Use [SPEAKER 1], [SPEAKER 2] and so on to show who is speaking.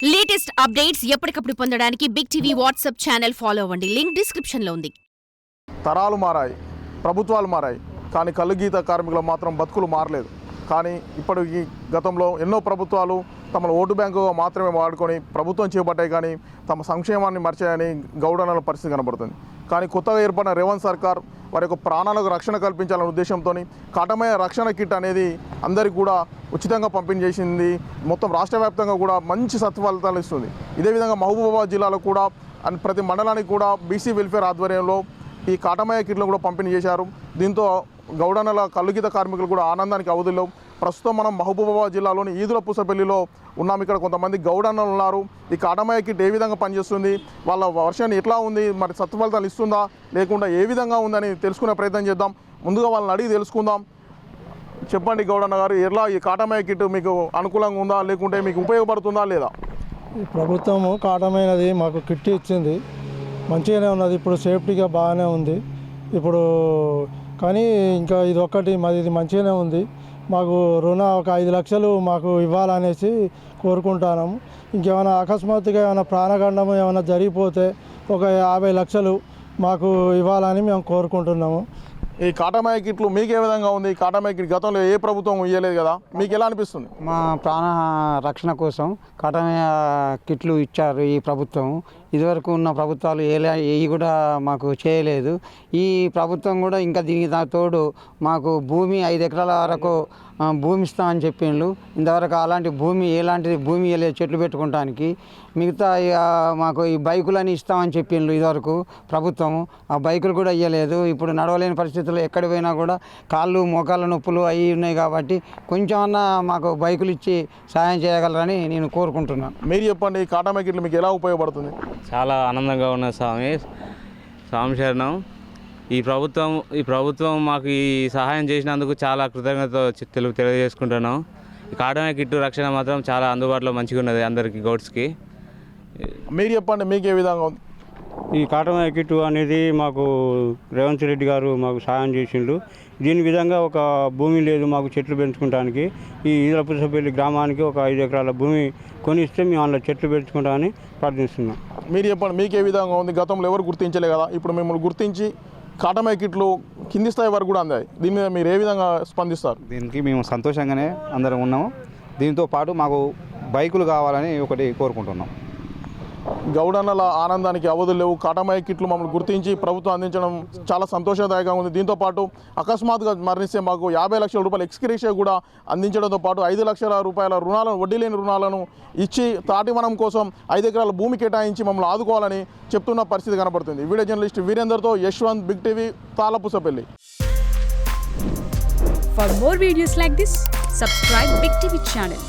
[SPEAKER 1] Latest updates ఎప్పటికప్పుడు పొందడానికి Big TV WhatsApp channel follow అవ్వండి. లింక్ డిస్క్రిప్షన్ లో ఉంది.
[SPEAKER 2] తరాలు మారాయి, ప్రభుత్వాలు మారాయి, కానీ కలుగీత కార్మికులు మాత్రం బతుకులు మారలేదు. కానీ ఇప్పటికి గతంలో ఎన్నో ప్రభుత్వాలు తమ ఓటు బ్యాంకుగా మాత్రమే వాడుకొని ప్రభుత్వం చేపట్టాయి, కానీ తమ సంక్షేమాన్ని మర్చాయని గౌడనల పరిస్థితి కనబడుతుంది. కానీ కొత్తగా ఏర్పడిన రేవంత్ సర్కార్ వారి యొక్క ప్రాణాలకు రక్షణ కల్పించాలనే ఉద్దేశంతో కాటమయ్య రక్షణ కిట్ అనేది అందరికీ కూడా ఉచితంగా పంపిణీ చేసింది. మొత్తం రాష్ట్ర వ్యాప్తంగా కూడా మంచి సత్ఫలితాలు ఇస్తుంది. ఇదే విధంగా మహబూబాబాద్ జిల్లాలో కూడా ప్రతి మండలానికి కూడా బీసీ వెల్ఫేర్ ఆధ్వర్యంలో ఈ కాటమయ్య కిట్లు కూడా పంపిణీ చేశారు. దీంతో గౌడనల కలుగీత కార్మికులు కూడా ఆనందానికి అవధుల్లో. ప్రస్తుతం మనం మహబూబాబాద్ జిల్లాలోని ఈదుల పూసపల్లిలో ఉన్నాం. ఇక్కడ కొంతమంది గౌడన్నలు ఉన్నారు. ఈ కాటమయ్య కిట్ ఏ విధంగా పనిచేస్తుంది, వాళ్ళ వర్షాన్ని ఎట్లా ఉంది, మరి సత్ఫలితాలు ఇస్తుందా లేకుండా ఏ విధంగా ఉందని తెలుసుకునే ప్రయత్నం చేద్దాం. ముందుగా వాళ్ళని అడిగి తెలుసుకుందాం. చెప్పండి గౌడన్న గారు, ఎలా ఈ కాటమయ్య కిట్ మీకు అనుకూలంగా ఉందా లేకుంటే మీకు ఉపయోగపడుతుందా లేదా?
[SPEAKER 3] ఈ ప్రభుత్వము కాటమైనది మాకు కిట్ ఇచ్చింది, మంచిగానే ఉన్నది. ఇప్పుడు సేఫ్టీగా బాగానే ఉంది ఇప్పుడు. కానీ ఇంకా ఇది ఒక్కటి మాది, ఇది మంచిగానే ఉంది. మాకు ఒక 5 లక్షలు మాకు ఇవ్వాలనేసి కోరుకుంటున్నాము. ఇంకేమైనా అకస్మాత్తుగా ఏమైనా ప్రాణగండము ఏమైనా జరిగిపోతే ఒక 50 లక్షలు మాకు ఇవ్వాలని మేము కోరుకుంటున్నాము.
[SPEAKER 2] ఈ కాటమయ్య కిట్లు మీకు ఏ విధంగా ఉంది? కాటమయ్య కిట్ గతంలో ఏ ప్రభుత్వం ఇవ్వలేదు కదా, మీకు ఎలా అనిపిస్తుంది?
[SPEAKER 4] మా ప్రాణ రక్షణ కోసం కాటమయ్య కిట్లు ఇచ్చారు ఈ ప్రభుత్వం. ఇదివరకు ఉన్న ప్రభుత్వాలు ఏవి కూడా మాకు చేయలేదు. ఈ ప్రభుత్వం కూడా ఇంకా దీనికి తోడు మాకు భూమి 5 ఎకరాల వరకు భూమి ఇస్తామని చెప్పిండ్రు. ఇంతవరకు అలాంటి ఎలాంటిది భూమి ఇవ్వలేదు చెట్లు పెట్టుకోవడానికి. మిగతా మాకు ఈ బైకులని ఇస్తామని చెప్పిండ్రు ఇదివరకు ప్రభుత్వము. ఆ బైకులు కూడా ఇవ్వలేదు. ఇప్పుడు నడవలేని పరిస్థితుల్లో ఎక్కడి పోయినా కూడా కాళ్ళు మోకాళ్ళ నొప్పులు అవి ఉన్నాయి కాబట్టి కొంచెమన్నా మాకు బైకులు ఇచ్చి సాయం చేయగలరని నేను కోరుకుంటున్నాను.
[SPEAKER 2] మీరు చెప్పండి, ఈ కాటమయ్య కిట్లు మీకు ఎలా ఉపయోగపడుతుంది?
[SPEAKER 5] చాలా ఆనందంగా ఉన్న స్వామి శరణం. ఈ ప్రభుత్వం మాకు ఈ సహాయం చేసినందుకు చాలా కృతజ్ఞత తెలియజేసుకుంటున్నాం. ఈ కాటమయ్య కిట్టు రక్షణ మాత్రం చాలా అందుబాటులో మంచిగా ఉన్నది అందరికీ, గౌడ్స్కి.
[SPEAKER 2] మీరు చెప్పండి, మీకు ఏ విధంగా ఉంది?
[SPEAKER 6] ఈ కాటమయ్య కిట్టు అనేది మాకు రేవంత్ రెడ్డి గారు మాకు సహాయం చేసిండు. దీని విధంగా ఒక భూమి లేదు మాకు చెట్లు పెంచుకోవడానికి. ఈ ఈదుల పూసపల్లి గ్రామానికి ఒక 5 ఎకరాల భూమి కొనిస్తే మేము అందులో చెట్లు పెంచుకుంటామని ప్రార్థిస్తున్నాం.
[SPEAKER 2] మీరు చెప్పండి, మీకు ఏ విధంగా ఉంది? గతంలో ఎవరు గుర్తించలే కదా, ఇప్పుడు మిమ్మల్ని గుర్తించి కాటమయ్య కిట్లు కింది స్థాయి వరకు కూడా అందాయి. దీని మీద మీరు ఏ విధంగా స్పందిస్తారు?
[SPEAKER 7] దీనికి మేము సంతోషంగానే అందరం ఉన్నాము. దీంతో పాటు మాకు బైకులు కావాలని ఒకటి కోరుకుంటున్నాం.
[SPEAKER 2] గౌడన్నల ఆనందానికి అవధులు లేవు. కాటమయ్య కిట్లు మమ్మల్ని గుర్తించి ప్రభుత్వం అందించడం చాలా సంతోషదాయకంగా ఉంది. దీంతోపాటు అకస్మాత్తుగా మరణిస్తే మాకు 50 లక్షల రూపాయల ఎక్స్గ్రేషియా కూడా అందించడంతో పాటు 5 లక్షల రూపాయల రుణాలను, వడ్డీ లేని రుణాలను ఇచ్చి తాటివనం కోసం 5 ఎకరాల భూమి కేటాయించి మమ్మల్ని ఆదుకోవాలని చెప్తున్న పరిస్థితి కనబడుతుంది. వీడియో జర్నలిస్ట్ వీరేందర్తో Yashwant, big TV, Thalapusapalli.
[SPEAKER 8] For more videos like this, subscribe Big TV channel.